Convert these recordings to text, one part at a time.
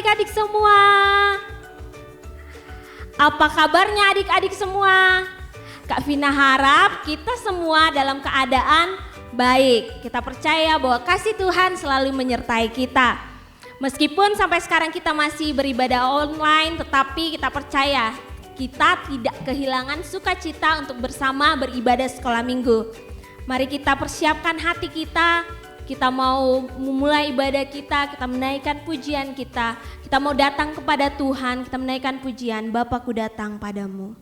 adik-adik semua? Apa kabarnya adik-adik semua? Kak Vina harap kita semua dalam keadaan baik. Kita percaya bahwa kasih Tuhan selalu menyertai kita. Meskipun sampai sekarang kita masih beribadah online, tetapi kita percaya kita tidak kehilangan sukacita untuk bersama beribadah sekolah minggu. Mari kita persiapkan hati kita mau memulai ibadah kita menaikkan pujian kita mau datang kepada Tuhan, kita menaikkan pujian, Bapakku datang padamu.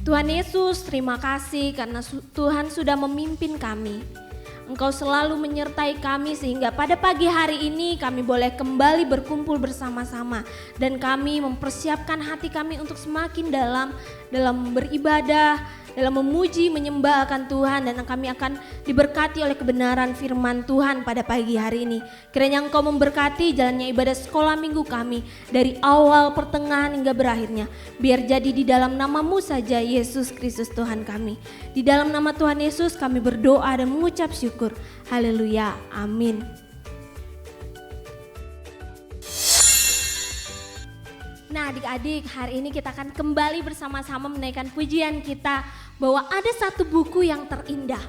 Tuhan Yesus, terima kasih karena Tuhan sudah memimpin kami. Engkau selalu menyertai kami sehingga pada pagi hari ini kami boleh kembali berkumpul bersama-sama. Dan kami mempersiapkan hati kami untuk semakin dalam beribadah, dalam memuji, menyembah akan Tuhan. Dan kami akan diberkati oleh kebenaran firman Tuhan pada pagi hari ini. Kiranya Engkau memberkati jalannya ibadah sekolah minggu kami dari awal, pertengahan hingga berakhirnya. Biar jadi di dalam nama-Mu saja Yesus Kristus Tuhan kami. Di dalam nama Tuhan Yesus kami berdoa dan mengucap syukur. Haleluya, amin. Nah adik-adik, hari ini kita akan kembali bersama-sama menaikkan pujian kita bahwa ada satu buku yang terindah.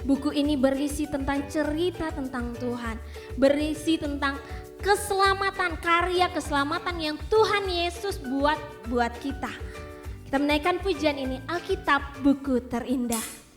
Buku ini berisi tentang cerita tentang Tuhan, berisi tentang keselamatan, karya keselamatan yang Tuhan Yesus buat kita. Kita menaikkan pujian ini, Alkitab buku terindah.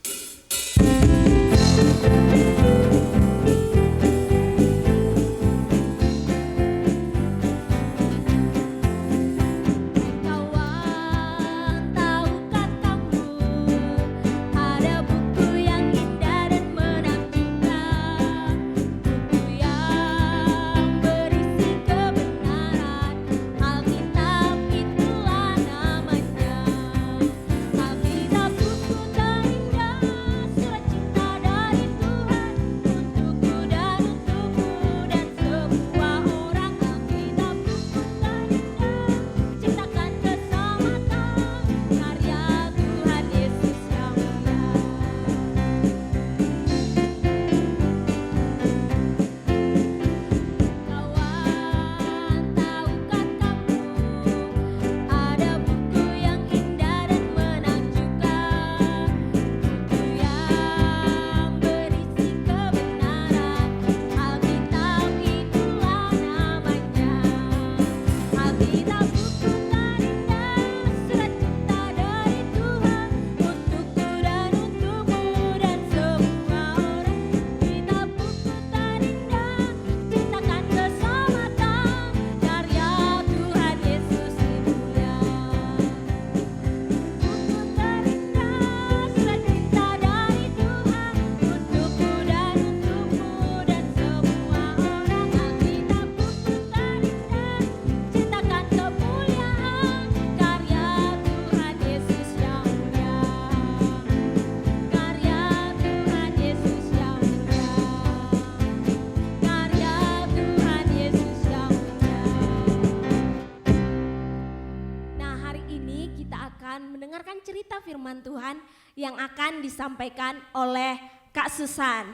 firman Tuhan yang akan disampaikan oleh Kak Susan.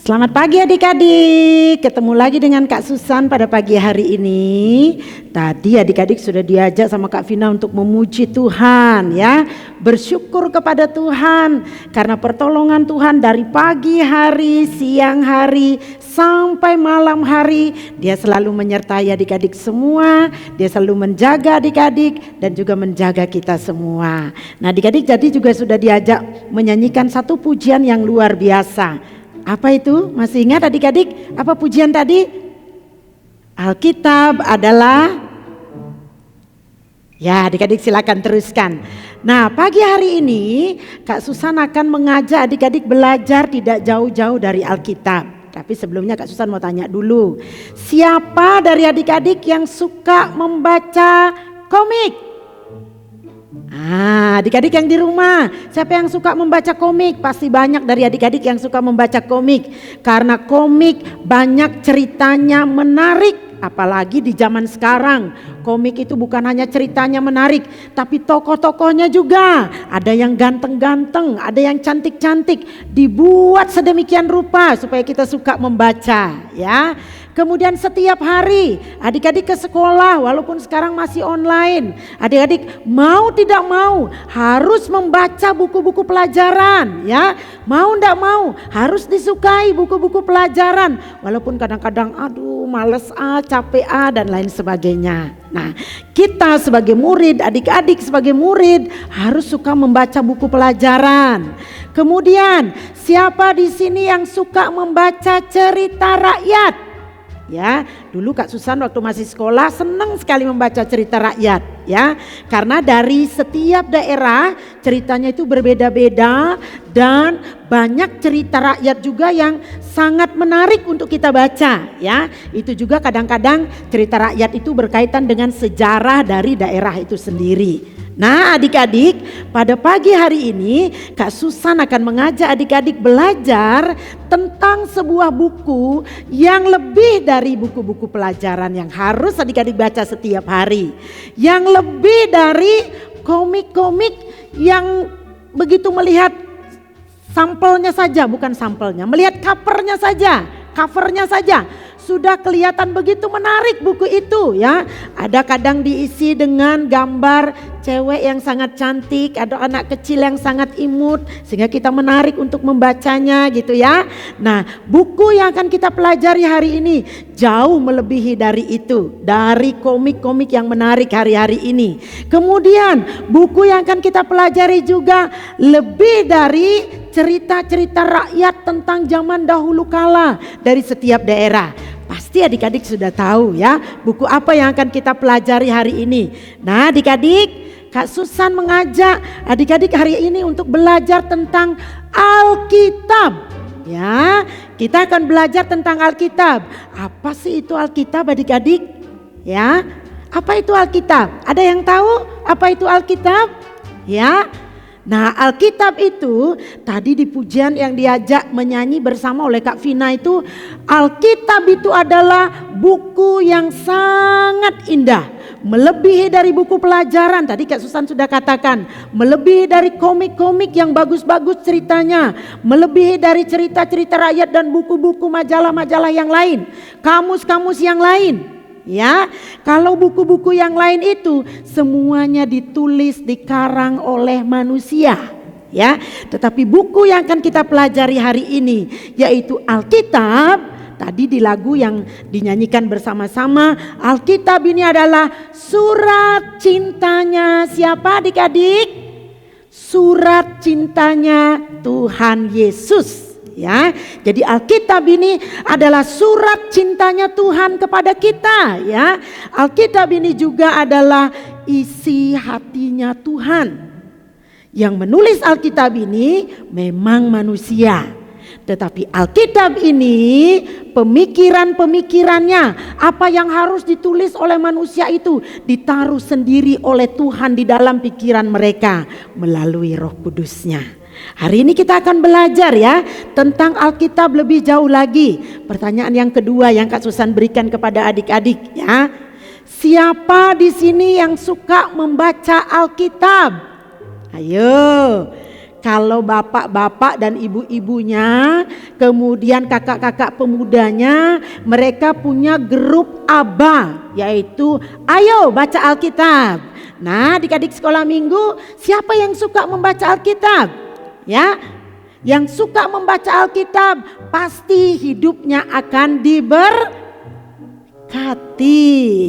Selamat pagi adik-adik, ketemu lagi dengan Kak Susan pada pagi hari ini. Tadi adik-adik sudah diajak sama Kak Vina untuk memuji Tuhan ya. Bersyukur kepada Tuhan karena pertolongan Tuhan dari pagi hari, siang hari, sampai malam hari. Dia selalu menyertai adik-adik semua, dia selalu menjaga adik-adik dan juga menjaga kita semua. Nah adik-adik jadi juga sudah diajak menyanyikan satu pujian yang luar biasa. Apa itu? Masih ingat adik-adik? Apa pujian tadi? Alkitab adalah, ya adik-adik silakan teruskan. Nah pagi hari ini Kak Susan akan mengajak adik-adik belajar tidak jauh-jauh dari Alkitab. Tapi sebelumnya Kak Susan mau tanya dulu, siapa dari adik-adik yang suka membaca komik? Adik-adik yang di rumah, siapa yang suka membaca komik? Pasti banyak dari adik-adik yang suka membaca komik. Karena komik banyak ceritanya menarik. Apalagi di zaman sekarang, komik itu bukan hanya ceritanya menarik, tapi tokoh-tokohnya juga. Ada yang ganteng-ganteng, ada yang cantik-cantik. Dibuat sedemikian rupa supaya kita suka membaca ya. Kemudian setiap hari adik-adik ke sekolah walaupun sekarang masih online. Adik-adik mau tidak mau harus membaca buku-buku pelajaran ya. Mau tidak mau harus disukai buku-buku pelajaran. Walaupun kadang-kadang aduh males capek dan lain sebagainya. Nah kita sebagai murid, adik-adik sebagai murid harus suka membaca buku pelajaran. Kemudian siapa di sini yang suka membaca cerita rakyat? Ya, dulu Kak Susan waktu masih sekolah senang sekali membaca cerita rakyat ya. Karena dari setiap daerah ceritanya itu berbeda-beda dan banyak cerita rakyat juga yang sangat menarik untuk kita baca ya. Itu juga kadang-kadang cerita rakyat itu berkaitan dengan sejarah dari daerah itu sendiri. Nah adik-adik pada pagi hari ini Kak Susan akan mengajak adik-adik belajar tentang sebuah buku yang lebih dari buku-buku pelajaran yang harus adik-adik baca setiap hari. Yang lebih dari komik-komik yang begitu melihat sampelnya saja, bukan sampelnya, melihat covernya saja. Sudah kelihatan begitu menarik buku itu ya. Ada kadang diisi dengan gambar cewek yang sangat cantik, ada anak kecil yang sangat imut sehingga kita menarik untuk membacanya gitu ya. Nah buku yang akan kita pelajari hari ini jauh melebihi dari itu, dari komik-komik yang menarik hari-hari ini. Kemudian buku yang akan kita pelajari juga lebih dari cerita-cerita rakyat tentang zaman dahulu kala dari setiap daerah. Pasti adik-adik sudah tahu ya buku apa yang akan kita pelajari hari ini. Nah adik-adik, Kak Susan mengajak adik-adik hari ini untuk belajar tentang Alkitab. Ya, kita akan belajar tentang Alkitab. Apa sih itu Alkitab adik-adik? Ya, apa itu Alkitab? Ada yang tahu apa itu Alkitab? Ya. Nah Alkitab itu tadi di pujian yang diajak menyanyi bersama oleh Kak Vina itu, Alkitab itu adalah buku yang sangat indah. Melebihi dari buku pelajaran, tadi Kak Susan sudah katakan, melebihi dari komik-komik yang bagus-bagus ceritanya, melebihi dari cerita-cerita rakyat dan buku-buku majalah-majalah yang lain, kamus-kamus yang lain. Ya, kalau buku-buku yang lain itu semuanya ditulis, dikarang oleh manusia. Ya, tetapi buku yang akan kita pelajari hari ini yaitu Alkitab. Tadi di lagu yang dinyanyikan bersama-sama, Alkitab ini adalah surat cintanya siapa adik-adik? Surat cintanya Tuhan Yesus. Ya, jadi Alkitab ini adalah surat cintanya Tuhan kepada kita ya. Alkitab ini juga adalah isi hatinya Tuhan. Yang menulis Alkitab ini memang manusia. Tetapi Alkitab ini pemikiran-pemikirannya, apa yang harus ditulis oleh manusia itu ditaruh sendiri oleh Tuhan di dalam pikiran mereka melalui Roh Kudusnya. Hari ini kita akan belajar ya tentang Alkitab lebih jauh lagi. Pertanyaan yang kedua yang Kak Susan berikan kepada adik-adik ya. Siapa di sini yang suka membaca Alkitab? Ayo. Kalau bapak-bapak dan ibu-ibunya, kemudian kakak-kakak pemudanya, mereka punya grup ABA, yaitu ayo baca Alkitab. Nah, adik-adik sekolah minggu, siapa yang suka membaca Alkitab? Ya, yang suka membaca Alkitab pasti hidupnya akan diberkati,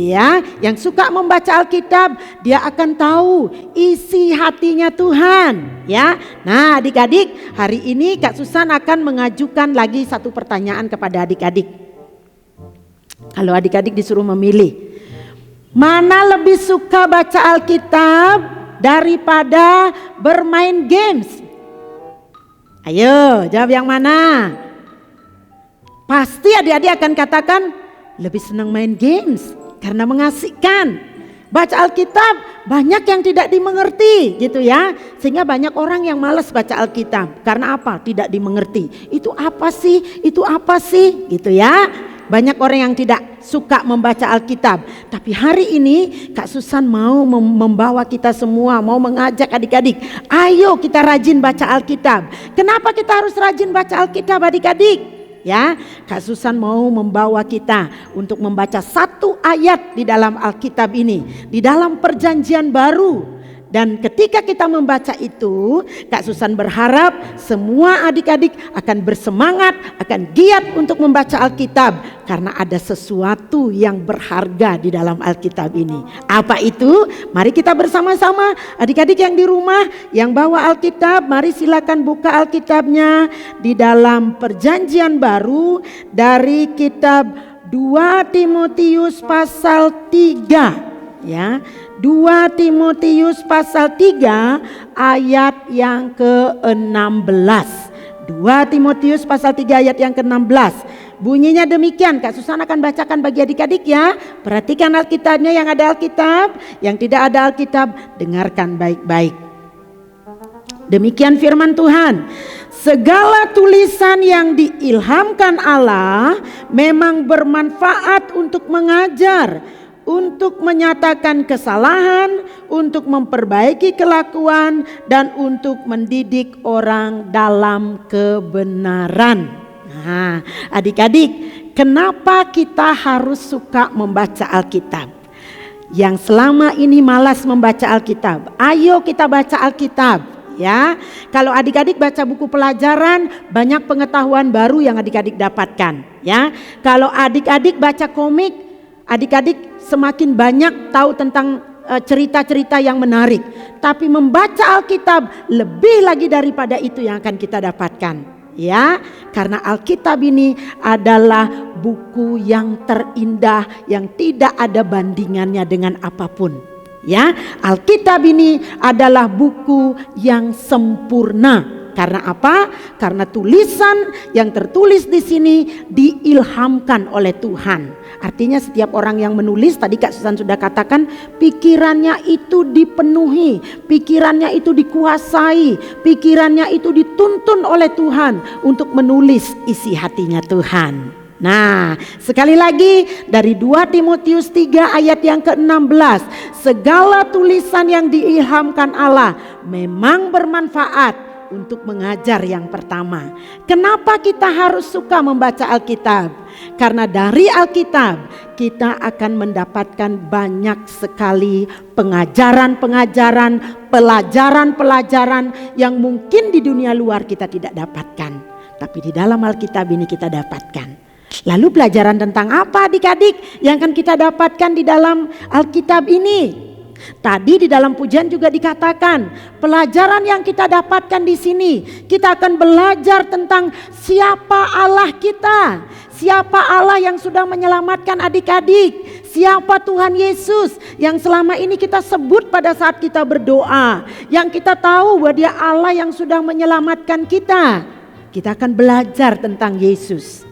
ya. Yang suka membaca Alkitab, dia akan tahu isi hatinya Tuhan, ya. Nah, adik-adik, hari ini Kak Susan akan mengajukan lagi satu pertanyaan kepada adik-adik. Kalau adik-adik disuruh memilih, mana lebih suka baca Alkitab daripada bermain games? Ayo, jawab yang mana? Pasti adik-adik akan katakan lebih senang main games karena mengasihkan. Baca Alkitab banyak yang tidak dimengerti gitu ya. Sehingga banyak orang yang malas baca Alkitab. Karena apa? Tidak dimengerti. Itu apa sih? Itu apa sih? Gitu ya. Banyak orang yang tidak suka membaca Alkitab. Tapi hari ini Kak Susan mau membawa kita semua, mau mengajak adik-adik, ayo kita rajin baca Alkitab. Kenapa kita harus rajin baca Alkitab adik-adik? Ya, Kak Susan mau membawa kita untuk membaca satu ayat di dalam Alkitab ini, di dalam Perjanjian Baru. Dan ketika kita membaca itu, Kak Susan berharap semua adik-adik akan bersemangat, akan giat untuk membaca Alkitab. Karena ada sesuatu yang berharga di dalam Alkitab ini. Apa itu? Mari kita bersama-sama, adik-adik yang di rumah, yang bawa Alkitab, mari silakan buka Alkitabnya di dalam Perjanjian Baru dari kitab 2 Timotius pasal 3. Ya, 2 Timotius pasal 3 ayat yang ke-16. 2 Timotius pasal 3 ayat yang ke-16. Bunyinya demikian, Kak Susan akan bacakan bagi adik-adik ya. Perhatikan Alkitabnya, yang ada Alkitab, yang tidak ada Alkitab, dengarkan baik-baik. Demikian firman Tuhan. Segala tulisan yang diilhamkan Allah memang bermanfaat untuk mengajar, untuk menyatakan kesalahan, untuk memperbaiki kelakuan, dan untuk mendidik orang dalam kebenaran. Nah, adik-adik, kenapa kita harus suka membaca Alkitab? Yang selama ini malas membaca Alkitab, ayo kita baca Alkitab. Ya, kalau adik-adik baca buku pelajaran, banyak pengetahuan baru yang adik-adik dapatkan. Ya, kalau adik-adik baca komik, adik-adik semakin banyak tahu tentang cerita-cerita yang menarik. Tapi membaca Alkitab lebih lagi daripada itu yang akan kita dapatkan. Ya, karena Alkitab ini adalah buku yang terindah, yang tidak ada bandingannya dengan apapun. Ya, Alkitab ini adalah buku yang sempurna. Karena apa? Karena tulisan yang tertulis di sini diilhamkan oleh Tuhan. Artinya setiap orang yang menulis, tadi Kak Susan sudah katakan, pikirannya itu dipenuhi, pikirannya itu dikuasai, pikirannya itu dituntun oleh Tuhan untuk menulis isi hatinya Tuhan. Nah, sekali lagi dari 2 Timotius 3 ayat yang ke-16. Segala tulisan yang diilhamkan Allah memang bermanfaat untuk mengajar. Yang pertama, kenapa kita harus suka membaca Alkitab? Karena dari Alkitab kita akan mendapatkan banyak sekali pengajaran-pengajaran, pelajaran-pelajaran yang mungkin di dunia luar kita tidak dapatkan, tapi di dalam Alkitab ini kita dapatkan. Lalu pelajaran tentang apa adik-adik yang akan kita dapatkan di dalam Alkitab ini? Tadi di dalam pujian juga dikatakan, pelajaran yang kita dapatkan di sini, kita akan belajar tentang siapa Allah kita, siapa Allah yang sudah menyelamatkan adik-adik, siapa Tuhan Yesus yang selama ini kita sebut pada saat kita berdoa, yang kita tahu bahwa Dia Allah yang sudah menyelamatkan kita. Kita akan belajar tentang Yesus,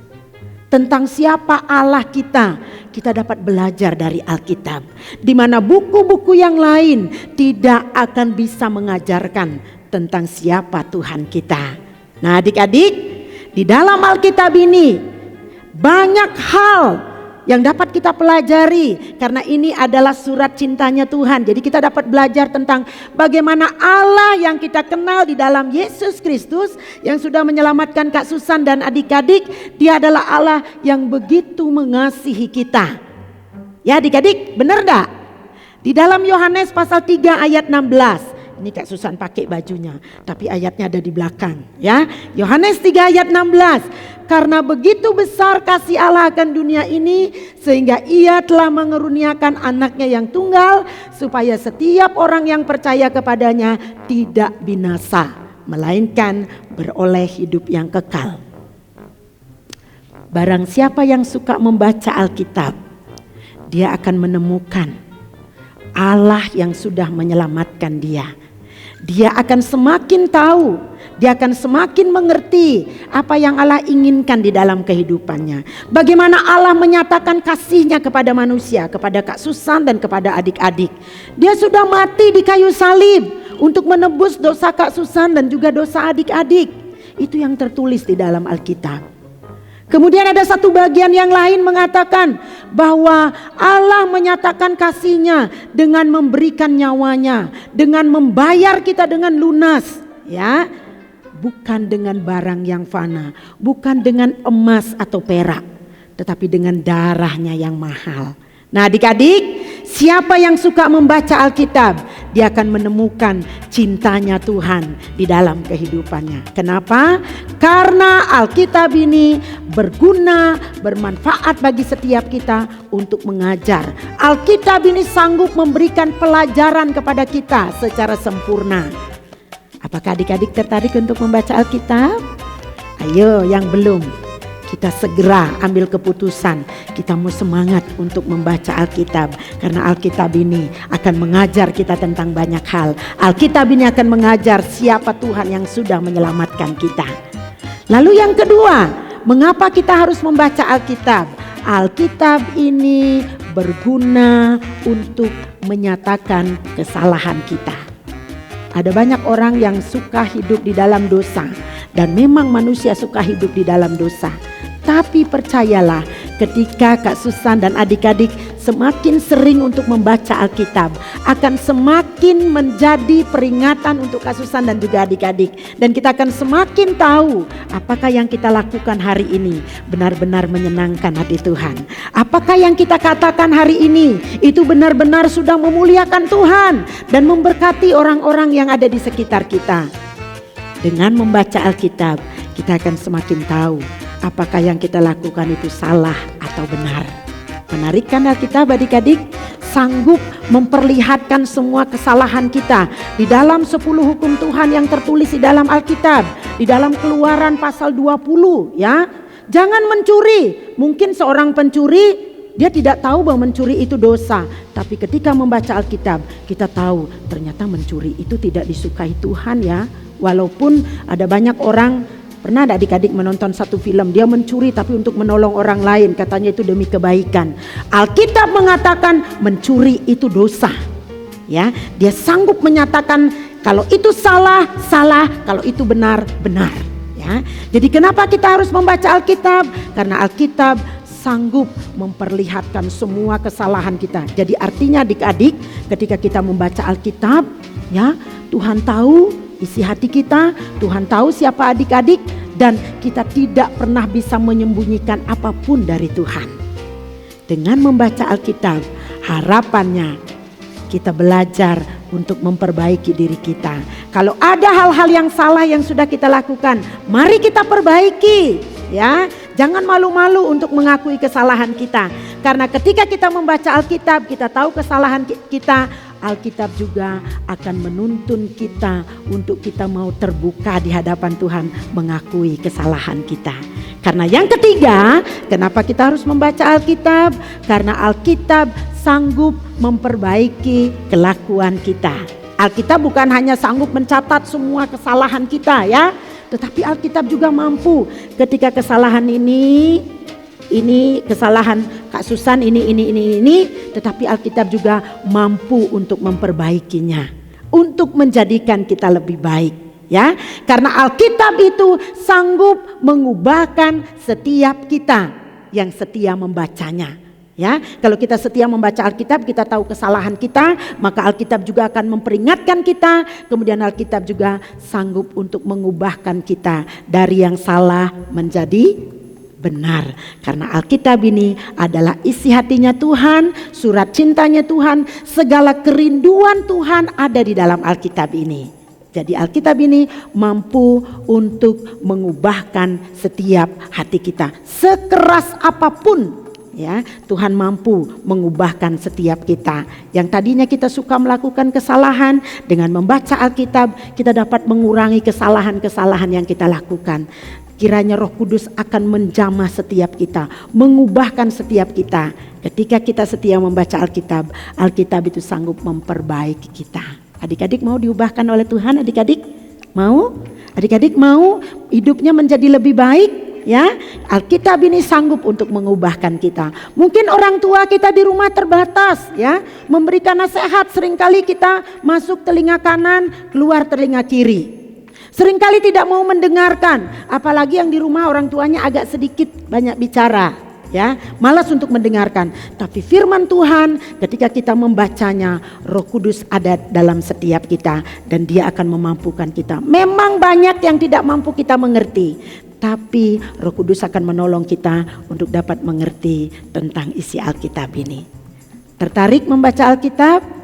tentang siapa Allah kita. Kita dapat belajar dari Alkitab, di mana buku-buku yang lain tidak akan bisa mengajarkan tentang siapa Tuhan kita. Nah adik-adik, di dalam Alkitab ini banyak hal yang dapat kita pelajari, karena ini adalah surat cintanya Tuhan. Jadi kita dapat belajar tentang bagaimana Allah yang kita kenal di dalam Yesus Kristus yang sudah menyelamatkan Kak Susan dan adik-adik. Dia adalah Allah yang begitu mengasihi kita. Ya adik-adik, benar enggak? Di dalam Yohanes pasal 3 ayat 16. Ini Kak Susan pakai bajunya, tapi ayatnya ada di belakang ya. Yohanes 3 ayat 16. Karena begitu besar kasih Allah akan dunia ini, sehingga Ia telah mengeruniakan anaknya yang tunggal, supaya setiap orang yang percaya kepadanya tidak binasa, melainkan beroleh hidup yang kekal. Barang siapa yang suka membaca Alkitab, dia akan menemukan Allah yang sudah menyelamatkan dia. Dia akan semakin tahu, dia akan semakin mengerti apa yang Allah inginkan di dalam kehidupannya. Bagaimana Allah menyatakan kasih-Nya kepada manusia, kepada Kak Susan dan kepada adik-adik. Dia sudah mati di kayu salib untuk menebus dosa Kak Susan dan juga dosa adik-adik. Itu yang tertulis di dalam Alkitab. Kemudian ada satu bagian yang lain mengatakan bahwa Allah menyatakan kasih-Nya dengan memberikan nyawanya, dengan membayar kita dengan lunas, ya. Bukan dengan barang yang fana, bukan dengan emas atau perak, tetapi dengan darah-Nya yang mahal. Nah, adik-adik, siapa yang suka membaca Alkitab, dia akan menemukan cintanya Tuhan di dalam kehidupannya. Kenapa? Karena Alkitab ini berguna, bermanfaat bagi setiap kita untuk mengajar. Alkitab ini sanggup memberikan pelajaran kepada kita secara sempurna. Apakah adik-adik tertarik untuk membaca Alkitab? Ayo yang belum, kita segera ambil keputusan. Kita mau semangat untuk membaca Alkitab, karena Alkitab ini akan mengajar kita tentang banyak hal. Alkitab ini akan mengajar siapa Tuhan yang sudah menyelamatkan kita. Lalu yang kedua, mengapa kita harus membaca Alkitab? Alkitab ini berguna untuk menyatakan kesalahan kita. Ada banyak orang yang suka hidup di dalam dosa, dan memang manusia suka hidup di dalam dosa. Tapi percayalah, ketika Kak Susan dan adik-adik semakin sering untuk membaca Alkitab, akan semakin menjadi peringatan untuk Kak Susan dan juga adik-adik. Dan kita akan semakin tahu apakah yang kita lakukan hari ini benar-benar menyenangkan hati Tuhan. Apakah yang kita katakan hari ini itu benar-benar sudah memuliakan Tuhan dan memberkati orang-orang yang ada di sekitar kita. Dengan membaca Alkitab, kita akan semakin tahu apakah yang kita lakukan itu salah atau benar. Menarik kan Alkitab adik-adik? Sanggup memperlihatkan semua kesalahan kita di dalam 10 hukum Tuhan yang tertulis di dalam Alkitab. Di dalam Keluaran pasal 20 ya. Jangan mencuri. Mungkin seorang pencuri dia tidak tahu bahwa mencuri itu dosa. Tapi ketika membaca Alkitab, kita tahu ternyata mencuri itu tidak disukai Tuhan ya. Walaupun ada banyak orang, pernah ada adik-adik menonton satu film, dia mencuri tapi untuk menolong orang lain, katanya itu demi kebaikan. Alkitab mengatakan mencuri itu dosa. Ya, dia sanggup menyatakan kalau itu salah, salah, kalau itu benar, benar. Ya. Jadi kenapa kita harus membaca Alkitab? Karena Alkitab sanggup memperlihatkan semua kesalahan kita. Jadi artinya adik-adik, ketika kita membaca Alkitab, ya, Tuhan tahu isi hati kita, Tuhan tahu siapa adik-adik, dan kita tidak pernah bisa menyembunyikan apapun dari Tuhan. Dengan membaca Alkitab, harapannya kita belajar untuk memperbaiki diri kita. Kalau ada hal-hal yang salah yang sudah kita lakukan, mari kita perbaiki, ya. Jangan malu-malu untuk mengakui kesalahan kita. Karena ketika kita membaca Alkitab, kita tahu kesalahan kita. Alkitab juga akan menuntun kita untuk kita mau terbuka di hadapan Tuhan, mengakui kesalahan kita. Karena yang ketiga, kenapa kita harus membaca Alkitab? Karena Alkitab sanggup memperbaiki kelakuan kita. Alkitab bukan hanya sanggup mencatat semua kesalahan kita ya, tetapi Alkitab juga mampu ketika kesalahan ini kesalahan Kak Susan ini, tetapi Alkitab juga mampu untuk memperbaikinya, untuk menjadikan kita lebih baik, ya. Karena Alkitab itu sanggup mengubahkan setiap kita yang setia membacanya. Ya, kalau kita setia membaca Alkitab, kita tahu kesalahan kita, maka Alkitab juga akan memperingatkan kita. Kemudian Alkitab juga sanggup untuk mengubahkan kita dari yang salah menjadi benar. Karena Alkitab ini adalah isi hatinya Tuhan, surat cintanya Tuhan, segala kerinduan Tuhan ada di dalam Alkitab ini. Jadi Alkitab ini mampu untuk mengubahkan setiap hati kita. Sekeras apapun, ya, Tuhan mampu mengubahkan setiap kita. Yang tadinya kita suka melakukan kesalahan, dengan membaca Alkitab kita dapat mengurangi kesalahan-kesalahan yang kita lakukan. Kiranya Roh Kudus akan menjamah setiap kita, mengubahkan setiap kita. Ketika kita setia membaca Alkitab, Alkitab itu sanggup memperbaiki kita. Adik-adik mau diubahkan oleh Tuhan? Adik-adik mau? Adik-adik mau hidupnya menjadi lebih baik? Ya, Alkitab ini sanggup untuk mengubahkan kita. Mungkin orang tua kita di rumah terbatas, ya, memberikan nasihat, seringkali kita masuk telinga kanan, keluar telinga kiri. Seringkali tidak mau mendengarkan, apalagi yang di rumah orang tuanya agak sedikit banyak bicara, ya, malas untuk mendengarkan. Tapi firman Tuhan ketika kita membacanya, Roh Kudus ada dalam setiap kita dan Dia akan memampukan kita. Memang banyak yang tidak mampu kita mengerti, tapi Roh Kudus akan menolong kita untuk dapat mengerti tentang isi Alkitab ini. Tertarik membaca Alkitab?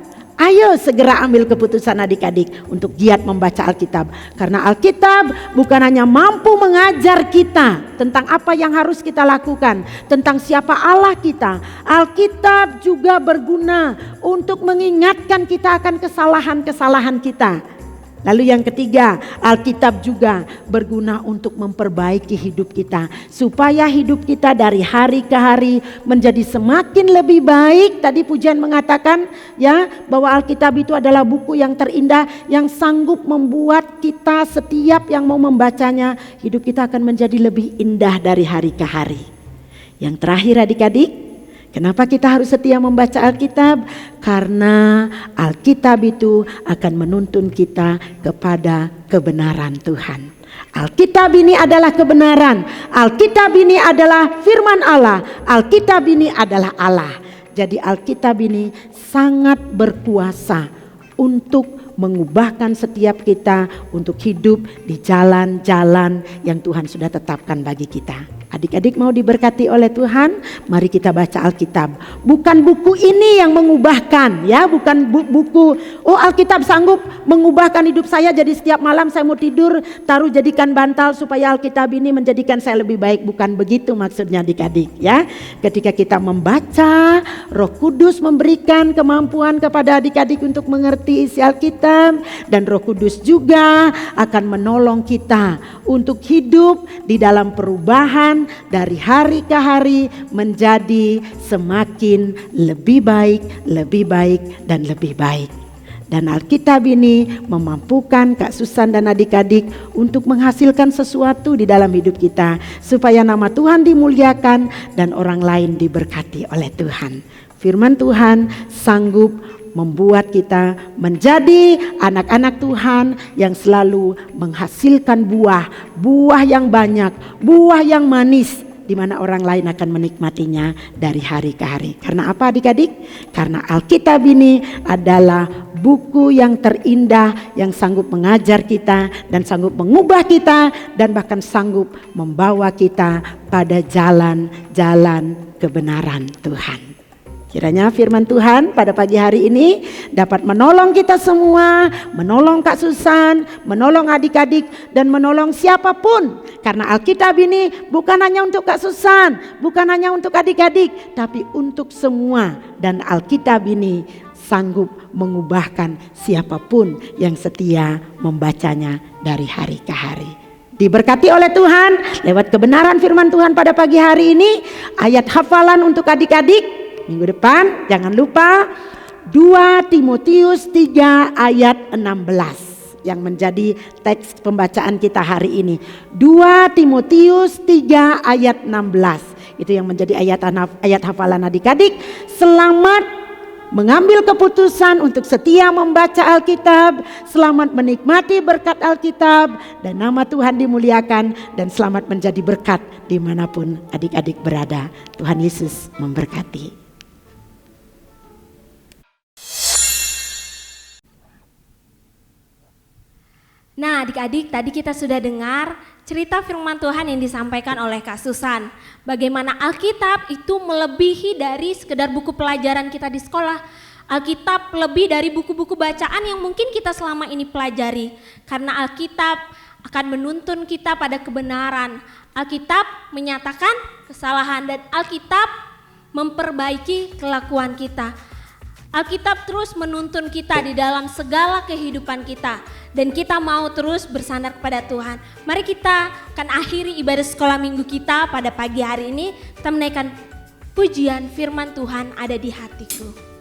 Ayo segera ambil keputusan adik-adik untuk giat membaca Alkitab. Karena Alkitab bukan hanya mampu mengajar kita tentang apa yang harus kita lakukan, tentang siapa Allah kita. Alkitab juga berguna untuk mengingatkan kita akan kesalahan-kesalahan kita. Lalu yang ketiga, Alkitab juga berguna untuk memperbaiki hidup kita. Supaya hidup kita dari hari ke hari menjadi semakin lebih baik. Tadi pujian mengatakan, ya, bahwa Alkitab itu adalah buku yang terindah, yang sanggup membuat kita setiap yang mau membacanya, hidup kita akan menjadi lebih indah dari hari ke hari. Yang terakhir adik-adik, kenapa kita harus setia membaca Alkitab? Karena Alkitab itu akan menuntun kita kepada kebenaran Tuhan. Alkitab ini adalah kebenaran. Alkitab ini adalah firman Allah. Alkitab ini adalah Allah. Jadi Alkitab ini sangat berkuasa untuk mengubahkan setiap kita untuk hidup di jalan-jalan yang Tuhan sudah tetapkan bagi kita. Adik-adik mau diberkati oleh Tuhan, mari kita baca Alkitab. Bukan buku ini yang mengubahkan, ya, bukan buku, oh Alkitab sanggup mengubahkan hidup saya, jadi setiap malam saya mau tidur taruh jadikan bantal supaya Alkitab ini menjadikan saya lebih baik. Bukan begitu maksudnya adik-adik, ya. Ketika kita membaca, Roh Kudus memberikan kemampuan kepada adik-adik untuk mengerti isi Alkitab, dan Roh Kudus juga akan menolong kita untuk hidup di dalam perubahan dari hari ke hari menjadi semakin lebih baik, dan lebih baik. Dan Alkitab ini memampukan Kak Susan dan adik-adik untuk menghasilkan sesuatu di dalam hidup kita, supaya nama Tuhan dimuliakan dan orang lain diberkati oleh Tuhan. Firman Tuhan sanggup membuat kita menjadi anak-anak Tuhan yang selalu menghasilkan buah yang banyak, buah yang manis, di mana orang lain akan menikmatinya dari hari ke hari. Karena apa adik-adik? Karena Alkitab ini adalah buku yang terindah yang sanggup mengajar kita dan sanggup mengubah kita dan bahkan sanggup membawa kita pada jalan-jalan kebenaran Tuhan. Kiranya firman Tuhan pada pagi hari ini dapat menolong kita semua, menolong Kak Susan, menolong adik-adik, dan menolong siapapun. Karena Alkitab ini bukan hanya untuk Kak Susan, bukan hanya untuk adik-adik, tapi untuk semua. Dan Alkitab ini sanggup mengubahkan siapapun yang setia membacanya dari hari ke hari. Diberkati oleh Tuhan lewat kebenaran firman Tuhan pada pagi hari ini. Ayat hafalan untuk adik-adik minggu depan, jangan lupa 2 Timotius 3 ayat 16 yang menjadi teks pembacaan kita hari ini. 2 Timotius 3 ayat 16 itu yang menjadi ayat hafalan adik-adik. Selamat mengambil keputusan untuk setia membaca Alkitab, selamat menikmati berkat Alkitab, dan nama Tuhan dimuliakan, dan selamat menjadi berkat dimanapun adik-adik berada. Tuhan Yesus memberkati. Nah adik-adik, tadi kita sudah dengar cerita firman Tuhan yang disampaikan oleh Kak Susan. Bagaimana Alkitab itu melebihi dari sekedar buku pelajaran kita di sekolah. Alkitab lebih dari buku-buku bacaan yang mungkin kita selama ini pelajari. Karena Alkitab akan menuntun kita pada kebenaran. Alkitab menyatakan kesalahan dan Alkitab memperbaiki kelakuan kita. Alkitab terus menuntun kita di dalam segala kehidupan kita. Dan kita mau terus bersandar kepada Tuhan. Mari kita akan akhiri ibadah sekolah minggu kita pada pagi hari ini. Kita menaikkan pujian firman Tuhan ada di hatiku.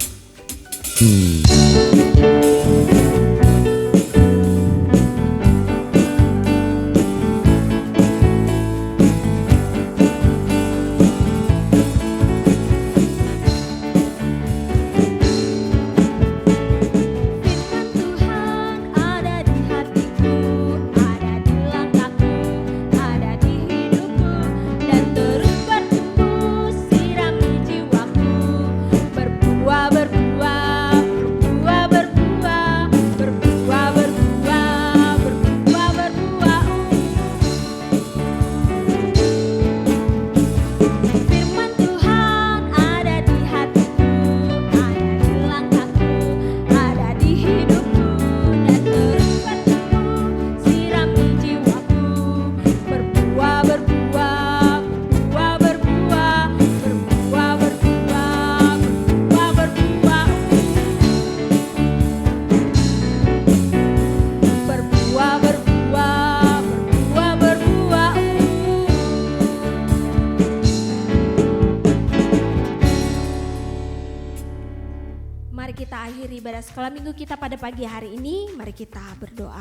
Ibadah sekolah minggu kita pada pagi hari ini, mari kita berdoa.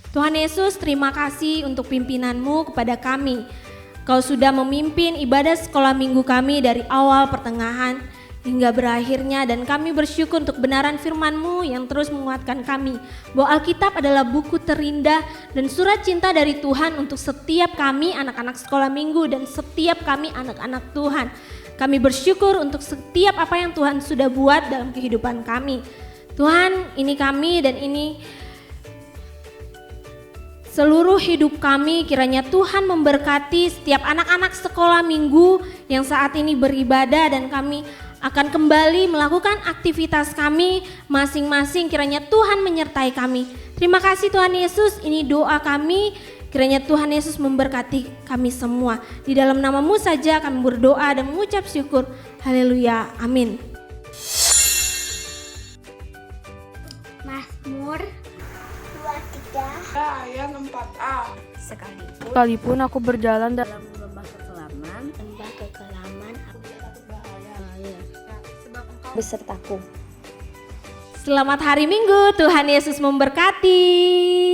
Tuhan Yesus, terima kasih untuk pimpinan-Mu kepada kami. Kau sudah memimpin ibadah sekolah minggu kami dari awal pertengahan hingga berakhirnya, dan kami bersyukur untuk benaran firman-Mu yang terus menguatkan kami bahwa Alkitab adalah buku terindah dan surat cinta dari Tuhan untuk setiap kami anak-anak sekolah minggu dan setiap kami anak-anak Tuhan. Kami bersyukur untuk setiap apa yang Tuhan sudah buat dalam kehidupan kami. Tuhan, ini kami dan ini seluruh hidup kami, kiranya Tuhan memberkati setiap anak-anak sekolah minggu yang saat ini beribadah, dan kami akan kembali melakukan aktivitas kami masing-masing. Kiranya Tuhan menyertai kami. Terima kasih Tuhan Yesus, ini doa kami. Kiranya Tuhan Yesus memberkati kami semua. Di dalam nama-Mu saja kami berdoa dan mengucap syukur. Haleluya, amin. Mazmur 23 ayat 4a. Sekalipun aku berjalan dalam lembah kekelaman aku besertaku. Selamat hari Minggu, Tuhan Yesus memberkati.